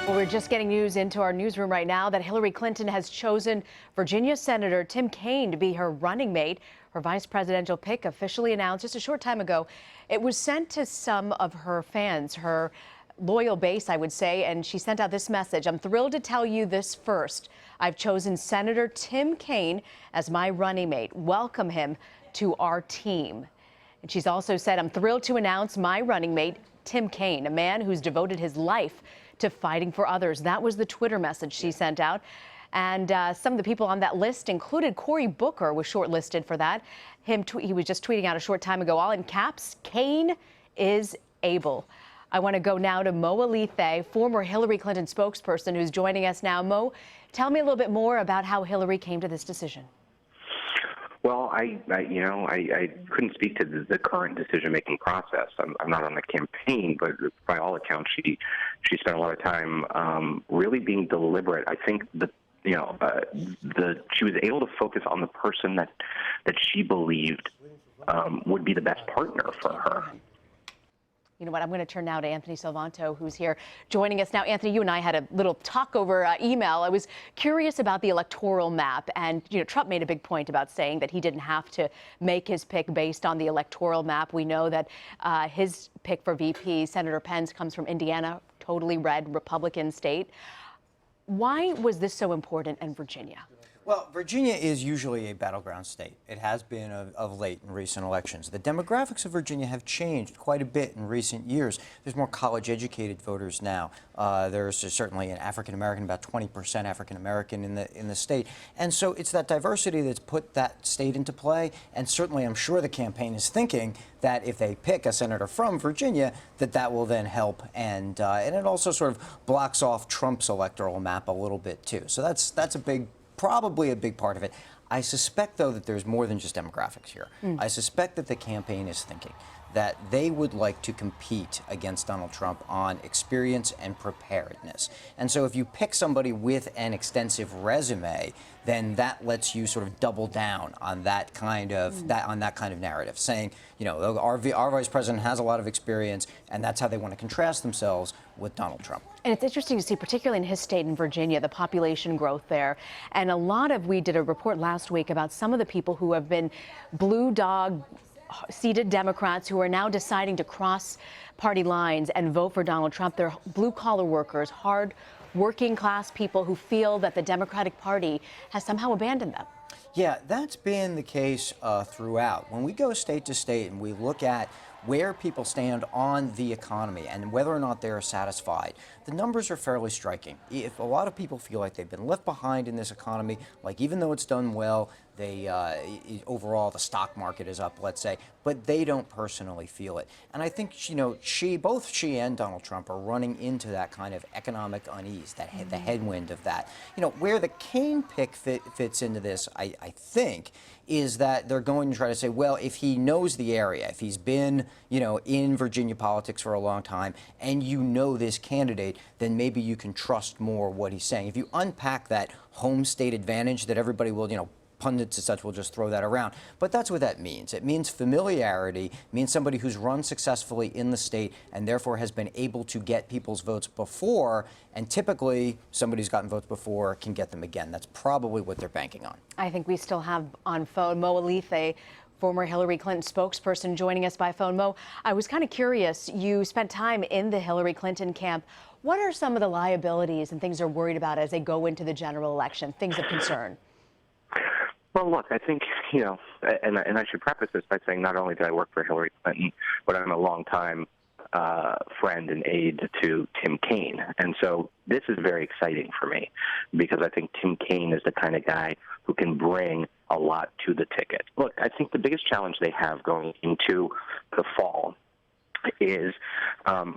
Well, we're just getting news into our newsroom right now that Hillary Clinton has chosen Virginia Senator Tim Kaine to be her running mate. Her vice presidential pick officially announced just a short time ago. It was sent to some of her fans, her loyal base, I would say, and she sent out this message. I'm thrilled to tell you this first. I've chosen Senator Tim Kaine as my running mate. Welcome him to our team. And she's also said, I'm thrilled to announce my running mate, Tim Kaine, a man who's devoted his life to fighting for others. That was the Twitter message she sent out. And some of the people on that list included Cory Booker was shortlisted for that. He was just tweeting out a short time ago, all in caps, Kaine is able. I want to go now to Mo Alethe, former Hillary Clinton spokesperson, who's joining us now. Mo, tell me a little bit more about how Hillary came to this decision. Well, I couldn't speak to the current decision-making process. I'm not on the campaign, but by all accounts, she spent a lot of time really being deliberate. I think she was able to focus on the person that she believed would be the best partner for her. You know what? I'm going to turn now to Anthony Salvanto, who's here joining us now. Anthony, you and I had a little talk over email. I was curious about the electoral map. And, Trump made a big point about saying that he didn't have to make his pick based on the electoral map. We know that his pick for VP, Senator Pence, comes from Indiana, totally red Republican state. Why was this so important in Virginia? Well, Virginia is usually a battleground state. It has been of late in recent elections. The demographics of Virginia have changed quite a bit in recent years. There's more college-educated voters now. There's certainly an African-American, about 20% African-American in the state. And so it's that diversity that's put that state into play. And certainly I'm sure the campaign is thinking that if they pick a senator from Virginia, that will then help. And it also sort of blocks off Trump's electoral map a little bit, too. So that's probably a big part of it. I suspect, though, that there's more than just demographics here. I suspect that the campaign is thinking that they would like to compete against Donald Trump on experience and preparedness. And so if you pick somebody with an extensive resume, then that lets you sort of double down on that kind of narrative, saying, our vice president has a lot of experience, and that's how they want to contrast themselves with Donald Trump. And it's interesting to see, particularly in his state in Virginia, the population growth there. And we did a report last week about some of the people who have been blue dog seated Democrats who are now deciding to cross party lines and vote for Donald Trump. They're blue-collar workers, hard working class people who feel that the Democratic Party has somehow abandoned them. Yeah, that's been the case throughout. When we go state to state and we look at where people stand on the economy and whether or not they're satisfied, the numbers are fairly striking. If a lot of people feel like they've been left behind in this economy, like even though it's done well, overall the stock market is up, let's say, but they don't personally feel it. And I think, both she and Donald Trump are running into that kind of economic unease, the headwind of that. Where the Kaine pick fits into this, I think, is that they're going to try to say, well, if he knows the area, if he's been, in Virginia politics for a long time, and this candidate, then maybe you can trust more what he's saying. If you unpack that home state advantage that everybody will, pundits and such will just throw that around. But that's what that means. It means familiarity, means somebody who's run successfully in the state and therefore has been able to get people's votes before. And typically, somebody who's gotten votes before can get them again. That's probably what they're banking on. I think we still have on phone Mo Alethe, former Hillary Clinton spokesperson, joining us by phone. Mo, I was kind of curious. You spent time in the Hillary Clinton camp. What are some of the liabilities and things they're worried about as they go into the general election, things of concern? Well, look, I think, and I should preface this by saying not only did I work for Hillary Clinton, but I'm a longtime friend and aide to Tim Kaine. And so this is very exciting for me because I think Tim Kaine is the kind of guy who can bring a lot to the ticket. Look, I think the biggest challenge they have going into the fall is,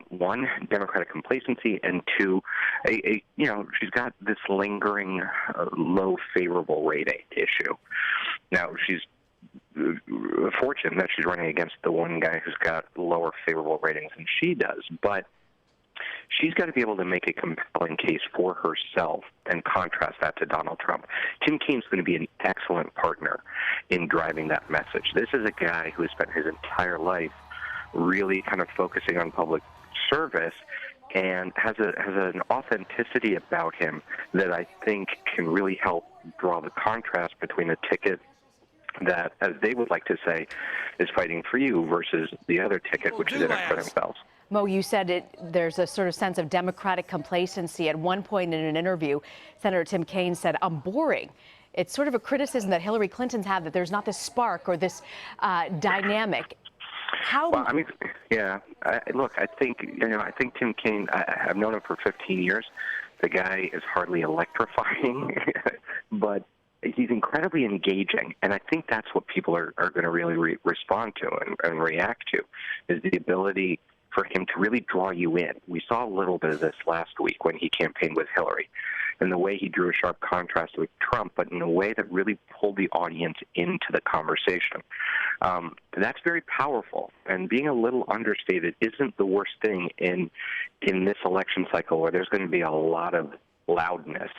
one, Democratic complacency, and two, she's got this lingering low favorable rating issue. Now, she's fortunate that she's running against the one guy who's got lower favorable ratings than she does, but she's got to be able to make a compelling case for herself and contrast that to Donald Trump. Tim Kaine's going to be an excellent partner in driving that message. This is a guy who has spent his entire life really kind of focusing on public service and has an authenticity about him that I think can really help draw the contrast between a ticket that, as they would like to say, is fighting for you versus the other ticket, which is in it for themselves. Mo, you said there's a sort of sense of Democratic complacency. At one point in an interview, Senator Tim Kaine said, "I'm boring." It's sort of a criticism that Hillary Clinton's had, that there's not this spark or this dynamic. How? Well, I mean, yeah. Look, I think Tim Kaine. I've known him for 15 years. The guy is hardly electrifying, but he's incredibly engaging, and I think that's what people are going to really respond to and react to, is the ability for him to really draw you in. We saw a little bit of this last week when he campaigned with Hillary, and the way he drew a sharp contrast with Trump, but in a way that really pulled the audience into the conversation. That's very powerful, and being a little understated isn't the worst thing in this election cycle, where there's going to be a lot of loudness.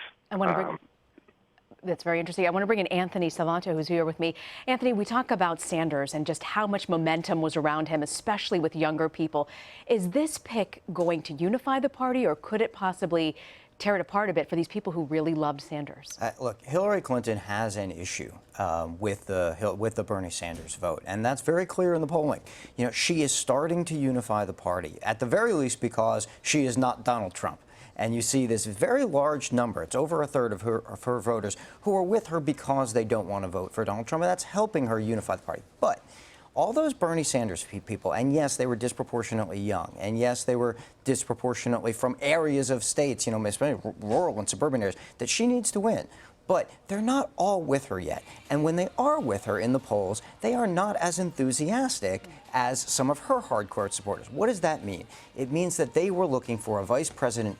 That's very interesting. I want to bring in Anthony Savant, who's here with me. Anthony, we talk about Sanders and just how much momentum was around him, especially with younger people. Is this pick going to unify the party, or could it possibly tear it apart a bit for these people who really loved Sanders? Look, Hillary Clinton has an issue with the Bernie Sanders vote, and that's very clear in the polling. You know, she is starting to unify the party, at the very least because she is not Donald Trump. And you see this very large number, it's over a third of her voters, who are with her because they don't want to vote for Donald Trump, and that's helping her unify the party. But all those Bernie Sanders people, and yes, they were disproportionately young, and yes, they were disproportionately from areas of states, you know, especially rural and suburban areas, that she needs to win. But they're not all with her yet. And when they are with her in the polls, they are not as enthusiastic as some of her hardcore supporters. What does that mean? It means that they were looking for a presidential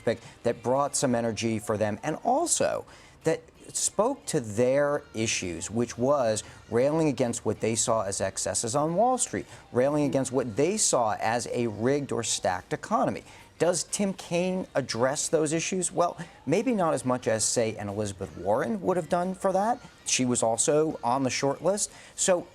pick that brought some energy for them, and also that spoke to their issues, which was railing against what they saw as excesses on Wall Street, railing against what they saw as a rigged or stacked economy. Does Tim Kaine address those issues? Well, maybe not as much as, say, an Elizabeth Warren would have done for that. She was also on the short list. So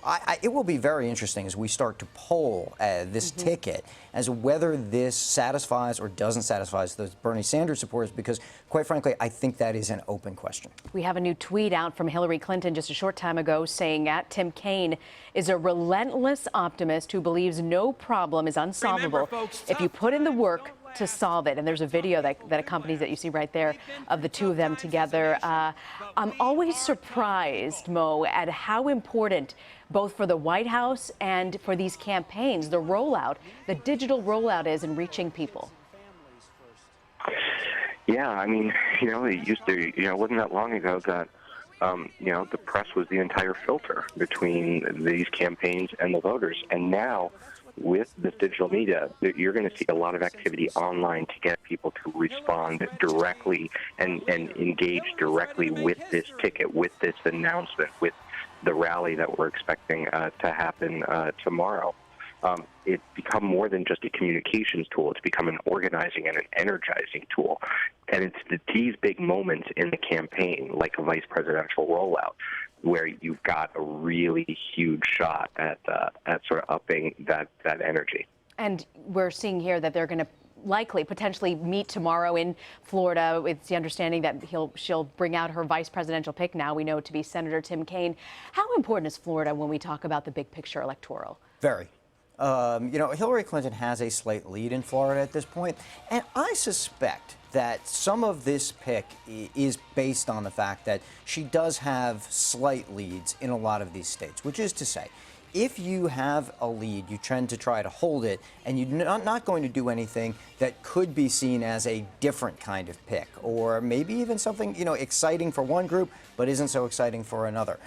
it will be very interesting as we start to poll this ticket as whether this satisfies or doesn't satisfy those Bernie Sanders supporters, because, quite frankly, I think that is an open question. We have a new tweet out from Hillary Clinton just a short time ago saying that Tim Kaine is a relentless optimist who believes no problem is unsolvable if you put in the work to solve it. And there's a video that accompanies it, you see right there, of the two of them together. I'm always surprised, Mo, at how important, both for the White House and for these campaigns, the rollout, the digital rollout is in reaching people. Yeah, I mean, it used to, it wasn't that long ago that, the press was the entire filter between these campaigns and the voters. And now, with this digital media, you're going to see a lot of activity online to get people to respond directly and engage directly with this ticket, with this announcement, with the rally that we're expecting to happen tomorrow. It's become more than just a communications tool. It's become an organizing and an energizing tool. And it's these big moments in the campaign, like a vice presidential rollout, where you've got a really huge shot at sort of upping that energy. And we're seeing here that they're going to potentially meet tomorrow in Florida. It's the understanding that she'll bring out her vice presidential pick now, we know, to be Senator Tim Kaine. How important is Florida when we talk about the big picture electoral? Very. Hillary Clinton has a slight lead in Florida at this point, and I suspect that some of this pick is based on the fact that she does have slight leads in a lot of these states, which is to say, if you have a lead, you tend to try to hold it, and you're not going to do anything that could be seen as a different kind of pick, or maybe even something, exciting for one group, but isn't so exciting for another.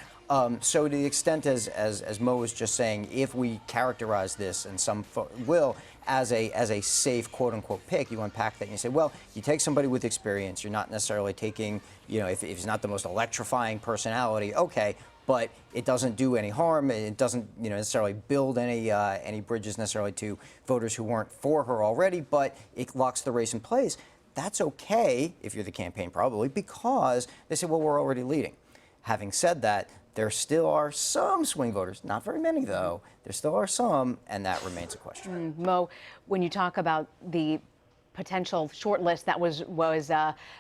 So to the extent, as Mo was just saying, if we characterize this, and some will, as a safe quote-unquote pick, you unpack that and you say, well, you take somebody with experience. You're not necessarily taking, if he's not the most electrifying personality, okay, but it doesn't do any harm. It doesn't, necessarily build any bridges necessarily to voters who weren't for her already, but it locks the race in place. That's okay if you're the campaign, probably, because they say, well, we're already leading. Having said that, there still are some swing voters, not very many though, there still are some, and that remains a question. Mo, when you talk about the potential shortlist that was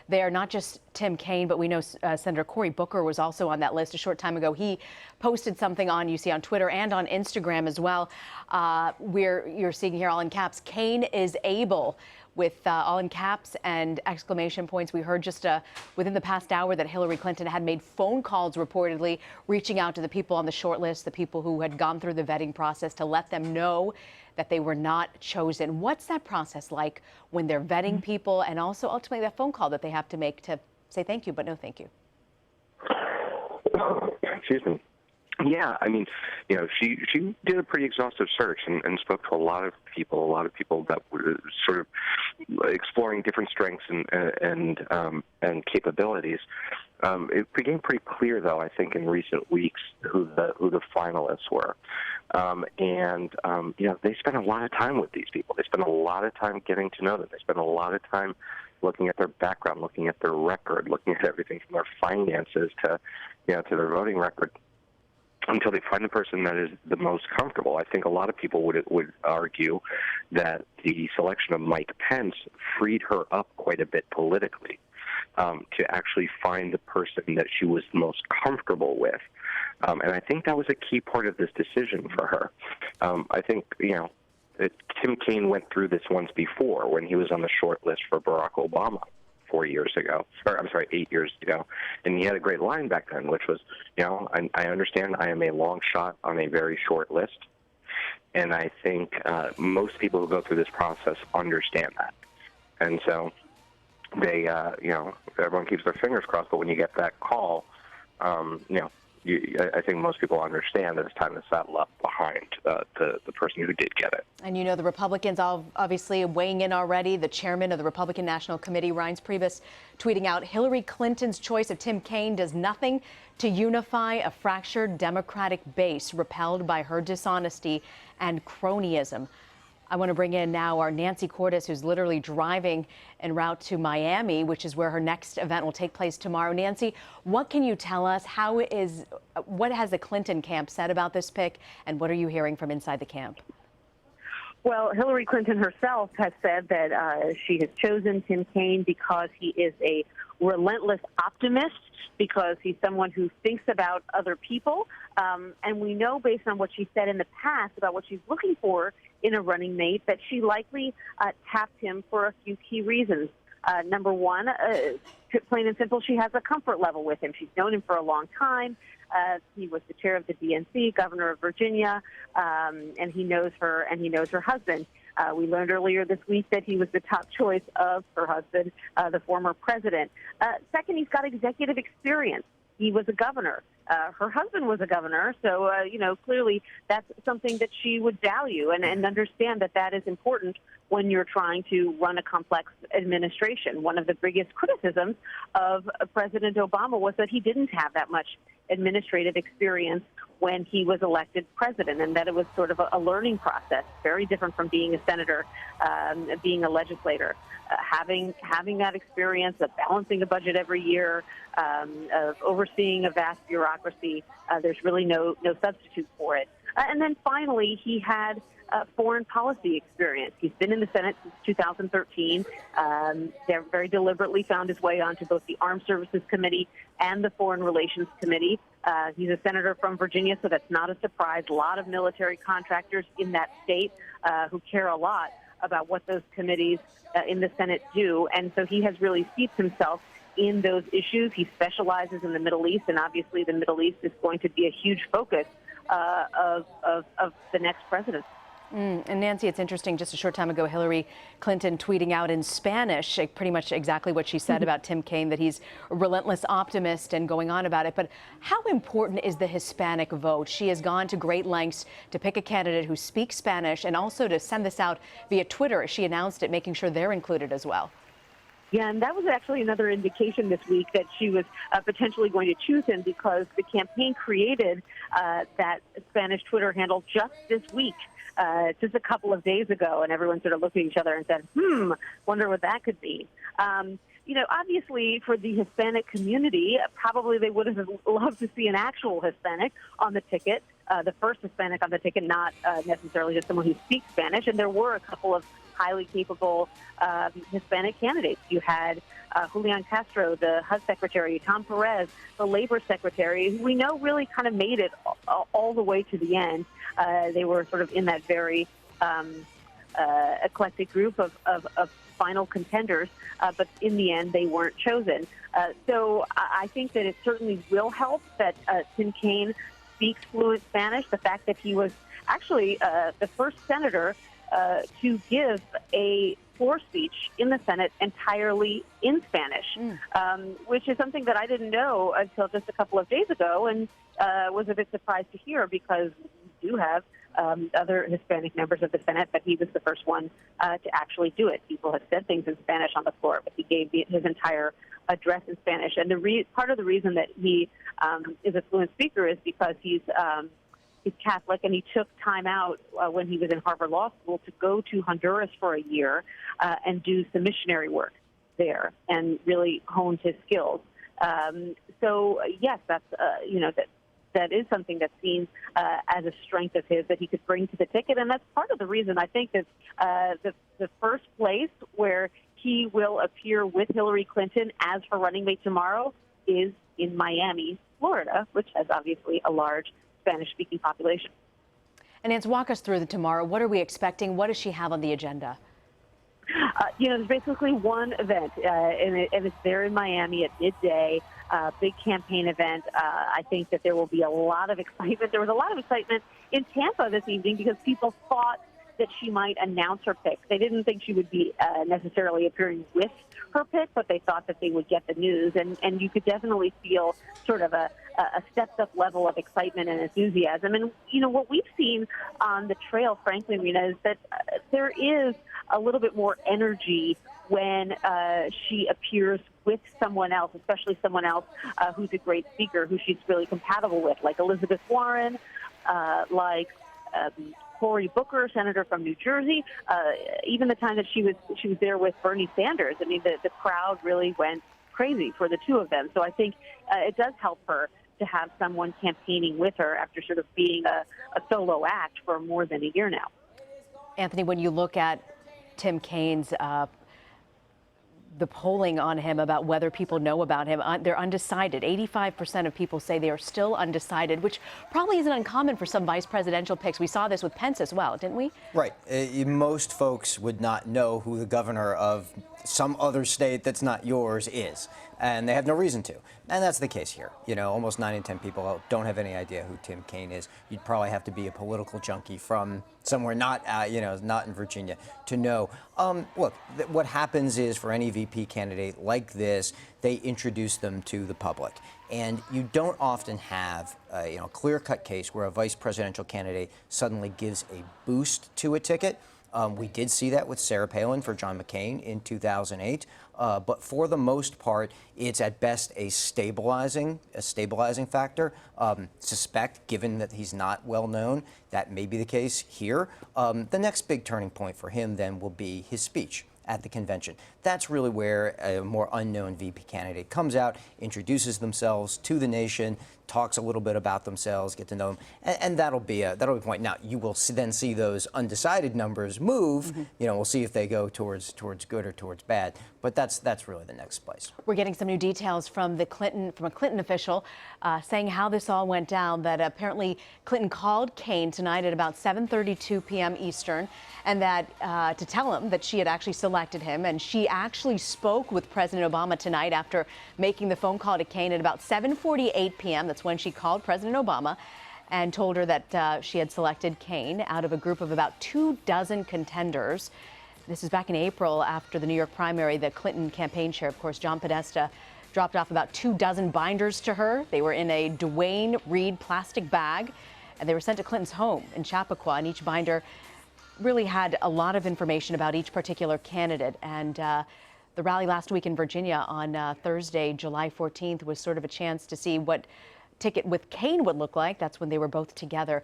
there. Not just Tim Kaine, but we know Senator Cory Booker was also on that list a short time ago. He posted something on, you see, on Twitter and on Instagram as well, where you're seeing here all in caps, Kaine is able, with all in caps and exclamation points. We heard just within the past hour that Hillary Clinton had made phone calls reportedly reaching out to the people on the short list, the people who had gone through the vetting process, to let them know that they were not chosen. What's that process like when they're vetting people, and also ultimately that phone call that they have to make to say thank you, but no thank you? Excuse me. Yeah, I mean, she did a pretty exhaustive search and spoke to a lot of people that were sort of exploring different strengths and capabilities. It became pretty clear, though, I think, in recent weeks who the finalists were. They spent a lot of time with these people. They spent a lot of time getting to know them. They spent a lot of time looking at their background, looking at their record, looking at everything from their finances to their voting record, until they find the person that is the most comfortable. I think a lot of people would argue that the selection of Mike Pence freed her up quite a bit politically, to actually find the person that she was most comfortable with. And I think that was a key part of this decision for her. I think, Tim Kaine went through this once before when he was on the short list for Barack Obama 8 years ago, and he had a great line back then, which was, I understand I am a long shot on a very short list, and I think most people who go through this process understand that, and so they, everyone keeps their fingers crossed, but when you get that call, I think most people understand that it's time to saddle up behind the person who did get it. And the Republicans obviously weighing in already. The chairman of the Republican National Committee, Reince Priebus, tweeting out, Hillary Clinton's choice of Tim Kaine does nothing to unify a fractured Democratic base repelled by her dishonesty and cronyism. I want to bring in now our Nancy Cortez, who's literally driving en route to Miami, which is where her next event will take place tomorrow. Nancy, what can you tell us? What has the Clinton camp said about this pick, and what are you hearing from inside the camp? Well, Hillary Clinton herself has said that she has chosen Tim Kaine because he is a relentless optimist, because he's someone who thinks about other people. And we know, based on what she said in the past about what she's looking for in a running mate, that she likely tapped him for a few key reasons. Number one, plain and simple, she has a comfort level with him. She's known him for a long time. He was the chair of the DNC, governor of Virginia, and he knows her and he knows her husband. We learned earlier this week that he was the top choice of her husband, the former president. Second, he's got executive experience. He was a governor. Her husband was a governor, so, clearly that's something that she would value and understand that is important when you're trying to run a complex administration. One of the biggest criticisms of President Obama was that he didn't have that much administrative experience when he was elected president, and that it was sort of a learning process, very different from being a senator, being a legislator. Having that experience of balancing a budget every year, of overseeing a vast bureaucracy, there's really no substitute for it. And then finally, he had foreign policy experience. He's been in the Senate since 2013. Very deliberately found his way onto both the Armed Services Committee and the Foreign Relations Committee. He's a senator from Virginia, so that's not a surprise. A lot of military contractors in that state who care a lot about what those committees in the Senate do. And so he has really steeped himself in those issues. He specializes in the Middle East, and obviously the Middle East is going to be a huge focus of the next president. And Nancy, it's interesting, just a short time ago, Hillary Clinton tweeting out in Spanish pretty much exactly what she said about Tim Kaine, that he's a relentless optimist, and going on about it. But how important is the Hispanic vote? She has gone to great lengths to pick a candidate who speaks Spanish, and also to send this out via Twitter. She announced it, making sure they're included as well. Yeah, and that was actually another indication this week that she was potentially going to choose him, because the campaign created that Spanish Twitter handle just this week. Just a couple of days ago, and everyone sort of looked at each other and said, wonder what that could be. Obviously for the Hispanic community, probably they would have loved to see an actual Hispanic on the ticket, the first Hispanic on the ticket, not necessarily just someone who speaks Spanish. And there were a couple of highly capable Hispanic candidates. You had Julian Castro, the HUD secretary, Tom Perez, the labor secretary, who we know really kind of made it all the way to the end. They were sort of in that very eclectic group of final contenders, but in the end, they weren't chosen. So I think that it certainly will help that Tim Kaine speaks fluent Spanish. The fact that he was actually the first senator to give a floor speech in the Senate entirely in Spanish, which is something that I didn't know until just a couple of days ago, and was a bit surprised to hear because we do have other Hispanic members of the Senate, but he was the first one to actually do it. People have said things in Spanish on the floor, but he gave his entire address in Spanish. And part of the reason that he is a fluent speaker is because he's Catholic, and he took time out when he was in Harvard Law School to go to Honduras for a year and do some missionary work there and really honed his skills. So yes, that's that is something that's seen as a strength of his that he could bring to the ticket, and that's part of the reason I think that the first place where he will appear with Hillary Clinton as her running mate tomorrow is in Miami, Florida, which has obviously a large Spanish-speaking population. And Nancy, walk us through the tomorrow. What are we expecting? What does she have on the agenda? There's basically one event, and it's there in Miami at midday. Big campaign event. I think that there will be a lot of excitement. There was a lot of excitement in Tampa this evening because people thought that she might announce her pick. They didn't think she would be necessarily appearing with her pick, but they thought that they would get the news. And you could definitely feel sort of a stepped-up level of excitement and enthusiasm. And, what we've seen on the trail, frankly, Rena, is that there is a little bit more energy when she appears with someone else, especially someone else who's a great speaker, who she's really compatible with, like Elizabeth Warren, like Cory Booker, senator from New Jersey. Even the time that she was there with Bernie Sanders, I mean, the crowd really went crazy for the two of them. So I think it does help her to have someone campaigning with her after sort of being a solo act for more than a year now. Anthony, when you look at Tim Kaine's the polling on him about whether people know about him, they're undecided. 85% of people say they are still undecided, which probably isn't uncommon for some vice presidential picks. We saw this with Pence as well, didn't we? Right. Most folks would not know who the governor of some other state that's not yours is, and they have no reason to. And that's the case here. Almost 9 in 10 people don't have any idea who Tim Kaine is. You'd probably have to be a political junkie from somewhere not in Virginia to know. Look, what happens is for any VP candidate like this, they introduce them to the public. And you don't often have a clear-cut case where a vice presidential candidate suddenly gives a boost to a ticket. We did see that with Sarah Palin for John McCain in 2008. But for the most part, it's at best a stabilizing factor. Suspect, given that he's not well known, that may be the case here. The next big turning point for him then will be his speech at the convention. That's really where a more unknown VP candidate comes out, introduces themselves to the nation, talks a little bit about themselves, get to know them, and that'll be a point. Now you will then see those undecided numbers move. We'll see if they go towards good or towards bad. But that's really the next place. We're getting some new details from a Clinton official saying how this all went down. That apparently Clinton called Kaine tonight at about 7:32 p.m. Eastern, and that to tell him that she had actually selected him, and she actually spoke with President Obama tonight after making the phone call to Kaine at about 7:48 p.m. That's when she called President Obama and told her that she had selected Kaine out of a group of about 24 contenders. This is back in April after the New York primary. The Clinton campaign chair, of course, John Podesta, dropped off about 24 binders to her. They were in a Duane Reade plastic bag, and they were sent to Clinton's home in Chappaqua, and each binder really had a lot of information about each particular candidate. And the rally last week in Virginia on Thursday, July 14th, was sort of a chance to see what ticket with Kaine would look like. That's when they were both together.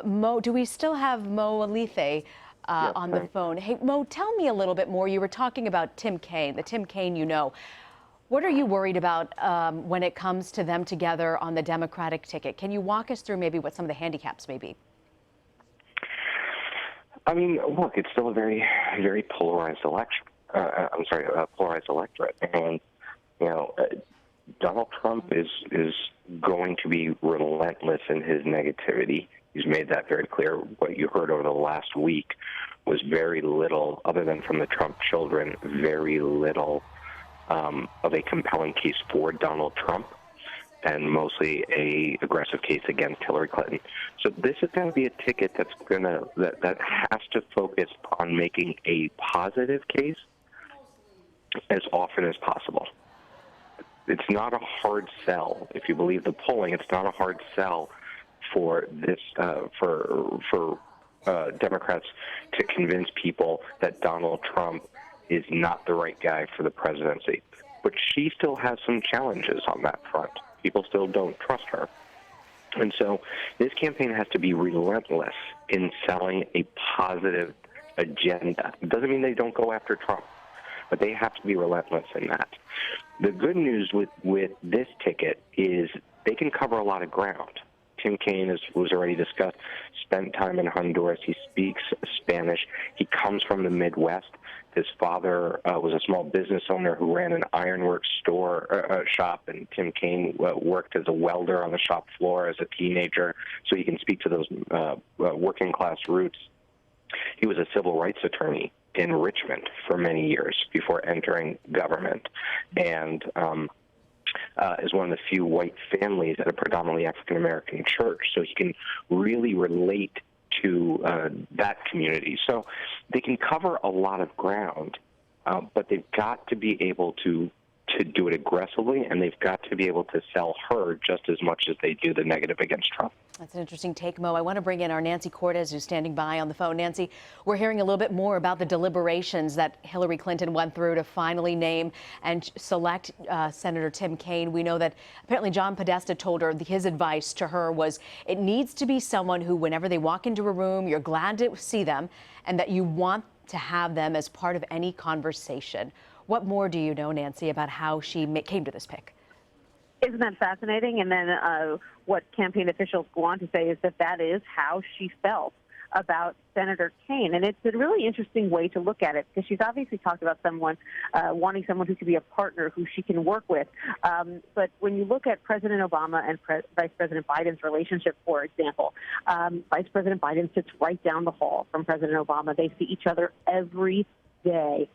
Mo, do we still have Mo Alithe on the phone? Hey, Mo, tell me a little bit more. You were talking about Tim Kaine, the Tim Kaine you know. What are you worried about when it comes to them together on the Democratic ticket? Can you walk us through maybe what some of the handicaps may be? I mean, look, it's still a very, very polarized election. Polarized electorate, and Donald Trump is going to be relentless in his negativity. He's made that very clear. What you heard over the last week was very little, other than from the Trump children, very little of a compelling case for Donald Trump, and mostly a aggressive case against Hillary Clinton. So this is going to be a ticket that has to focus on making a positive case as often as possible. It's not a hard sell. If you believe the polling, it's not a hard sell for this for Democrats to convince people that Donald Trump is not the right guy for the presidency. But she still has some challenges on that front. People still don't trust her. And so this campaign has to be relentless in selling a positive agenda. It doesn't mean they don't go after Trump, but they have to be relentless in that. The good news with this ticket is they can cover a lot of ground. Tim Kaine, as was already discussed, spent time in Honduras. He speaks Spanish. He comes from the Midwest. His father was a small business owner who ran an ironworks shop, and Tim Kaine worked as a welder on the shop floor as a teenager, so he can speak to those working-class roots. He was a civil rights attorney in Richmond for many years before entering government, and is one of the few white families at a predominantly African-American church, so he can really relate to that community. So they can cover a lot of ground, but they've got to be able to do it aggressively, and they've got to be able to sell her just as much as they do the negative against Trump. That's an interesting take, Mo. I want to bring in our Nancy Cortez, who's standing by on the phone. Nancy, we're hearing a little bit more about the deliberations that Hillary Clinton went through to finally name and select Senator Tim Kaine. We know that apparently John Podesta told her his advice to her was it needs to be someone who, whenever they walk into a room, you're glad to see them and that you want to have them as part of any conversation. What more do you know, Nancy, about how she came to this pick? Isn't that fascinating? And then what campaign officials go on to say is that is how she felt about Senator Kaine. And it's a really interesting way to look at it, because she's obviously talked about someone wanting someone who could be a partner who she can work with. But when you look at President Obama and Vice President Biden's relationship, for example, Vice President Biden sits right down the hall from President Obama. They see each other every day.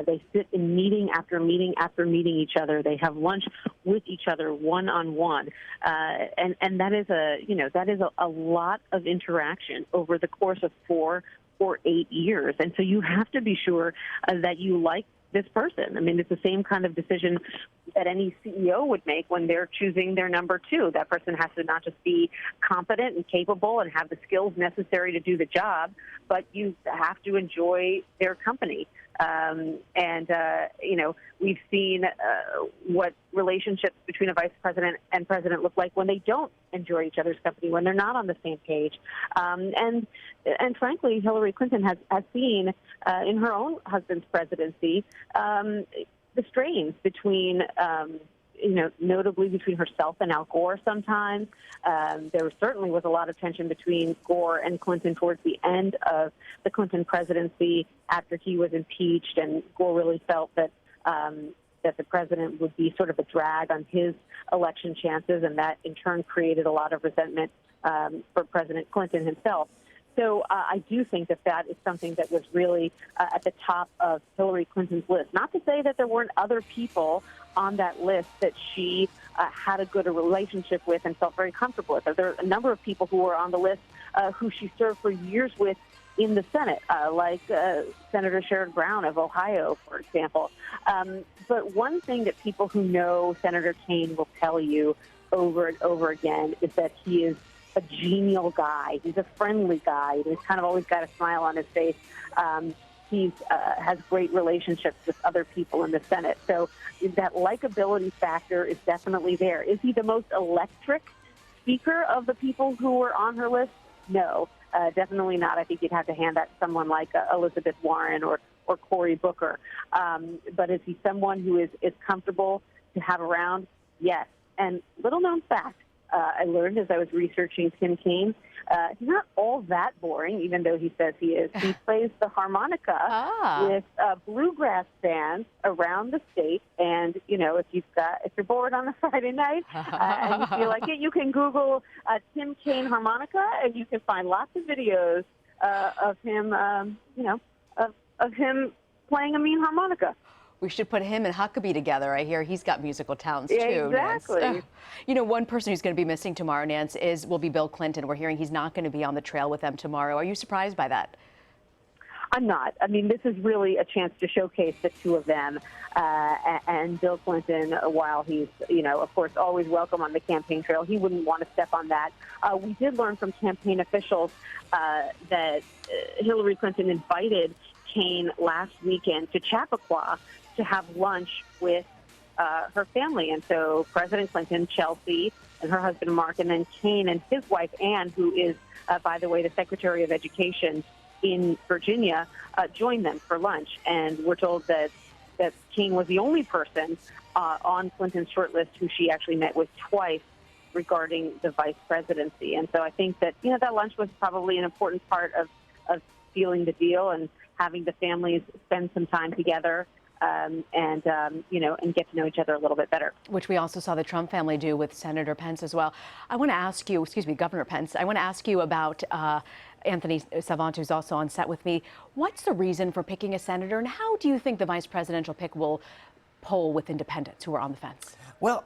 They sit in meeting after meeting after meeting each other. They have lunch with each other one-on-one. And that is a lot of interaction over the course of 4 or 8 years. And so you have to be sure that you like this person. I mean, it's the same kind of decision that any CEO would make when they're choosing their number two. That person has to not just be competent and capable and have the skills necessary to do the job, but you have to enjoy their company. We've seen what relationships between a vice president and president look like when they don't enjoy each other's company, when they're not on the same page. And frankly, Hillary Clinton has seen in her own husband's presidency the strains between notably between herself and Al Gore sometimes. There certainly was a lot of tension between Gore and Clinton towards the end of the Clinton presidency after he was impeached, and Gore really felt that the president would be sort of a drag on his election chances, and that in turn created a lot of resentment for President Clinton himself. So I do think that is something that was really at the top of Hillary Clinton's list. Not to say that there weren't other people on that list that she had a good relationship with and felt very comfortable with. There are a number of people who were on the list who she served for years with in the Senate, like Senator Sherrod Brown of Ohio, for example. But one thing that people who know Senator Kaine will tell you over and over again is that he is a genial guy. He's a friendly guy. He's kind of always got a smile on his face. He has great relationships with other people in the Senate. So that likability factor is definitely there. Is he the most electric speaker of the people who were on her list? No, definitely not. I think you'd have to hand that to someone like Elizabeth Warren or Cory Booker. But is he someone who is comfortable to have around? Yes. And little known fact, I learned as I was researching Tim Kaine, he's not all that boring, even though he says he is. He plays the harmonica with bluegrass bands around the state. And if you're bored on a Friday night and you feel like it, you can Google Tim Kaine harmonica, and you can find lots of videos of him, of him playing a mean harmonica. We should put him and Huckabee together. I hear he's got musical talents too. Exactly. Nance. One person who's going to be missing tomorrow, Nance, will be Bill Clinton. We're hearing he's not going to be on the trail with them tomorrow. Are you surprised by that? I'm not. I mean, this is really a chance to showcase the two of them. And Bill Clinton, while he's, of course, always welcome on the campaign trail, he wouldn't want to step on that. We did learn from campaign officials that Hillary Clinton invited Kaine last weekend to Chappaqua to have lunch with her family. And so President Clinton, Chelsea, and her husband Mark, and then Kaine and his wife Anne, who is, by the way, the Secretary of Education in Virginia, joined them for lunch. And we're told that Kaine was the only person on Clinton's shortlist who she actually met with twice regarding the vice presidency. And so I think that, that lunch was probably an important part of sealing the deal and having the families spend some time together and get to know each other a little bit better. Which we also saw the Trump family do with Senator Pence as well. I want to ask you, Governor Pence, I want to ask you about Anthony Savant, who's also on set with me. What's the reason for picking a senator, and how do you think the vice presidential pick will poll with independents who are on the fence? Well,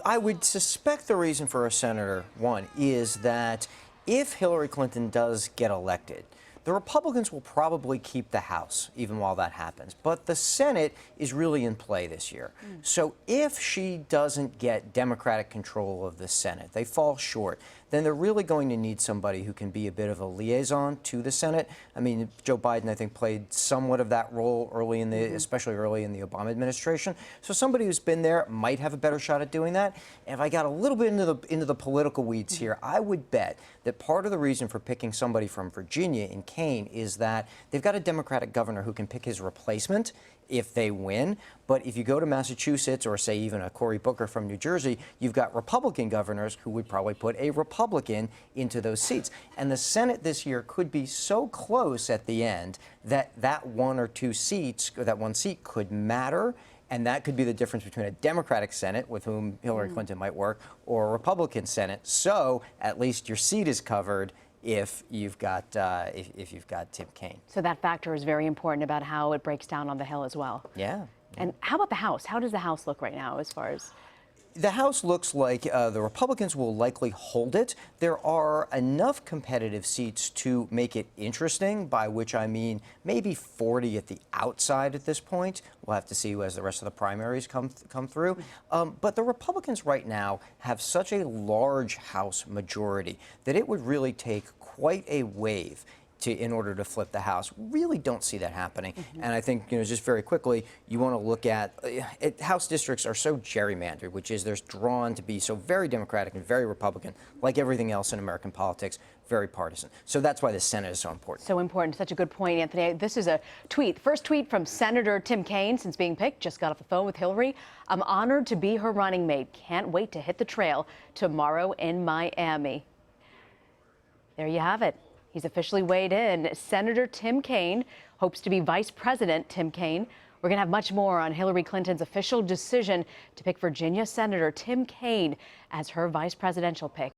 I would suspect the reason for a senator, one, is that if Hillary Clinton does get elected, the Republicans will probably keep the House, even while that happens. But the Senate is really in play this year. So if she doesn't get Democratic control of the Senate, they fall short, then they're really going to need somebody who can be a bit of a liaison to the Senate. I mean, Joe Biden, I think, played somewhat of that role early in the, especially early in the Obama administration. So somebody who's been there might have a better shot at doing that. And if I got a little bit into the political weeds here, I would bet that part of the reason for picking somebody from Virginia in Kaine is that they've got a Democratic governor who can pick his replacement if they win. But if you go to Massachusetts, or say even a Cory Booker from New Jersey, you've got Republican governors who would probably put a Republican into those seats. And the Senate this year could be so close at the end that that one or two seats, or that one seat, could matter. And that could be the difference between a Democratic Senate, with whom Hillary Clinton might work, or a Republican Senate. So at least your seat is covered if you've got Tim Kaine. So that factor is very important about how it breaks down on the Hill as well. Yeah. And how about the House? How does the House look right now as far as? The House looks like the Republicans will likely hold it. There are enough competitive seats to make it interesting, by which I mean maybe 40 at the outside at this point. We'll have to see as the rest of the primaries come through. But the Republicans right now have such a large House majority that it would really take quite a wave in order to flip the House. Really don't see that happening. And I think, just very quickly, you want to look at House districts are so gerrymandered, which is they're drawn to be so very Democratic and very Republican, like everything else in American politics, very partisan. So that's why the Senate is so important. So important. Such a good point, Anthony. This is a tweet. First tweet from Senator Tim Kaine since being picked. Just got off the phone with Hillary. I'm honored to be her running mate. Can't wait to hit the trail tomorrow in Miami. There you have it. He's officially weighed in. Senator Tim Kaine hopes to be Vice President Tim Kaine. We're going to have much more on Hillary Clinton's official decision to pick Virginia Senator Tim Kaine as her vice presidential pick.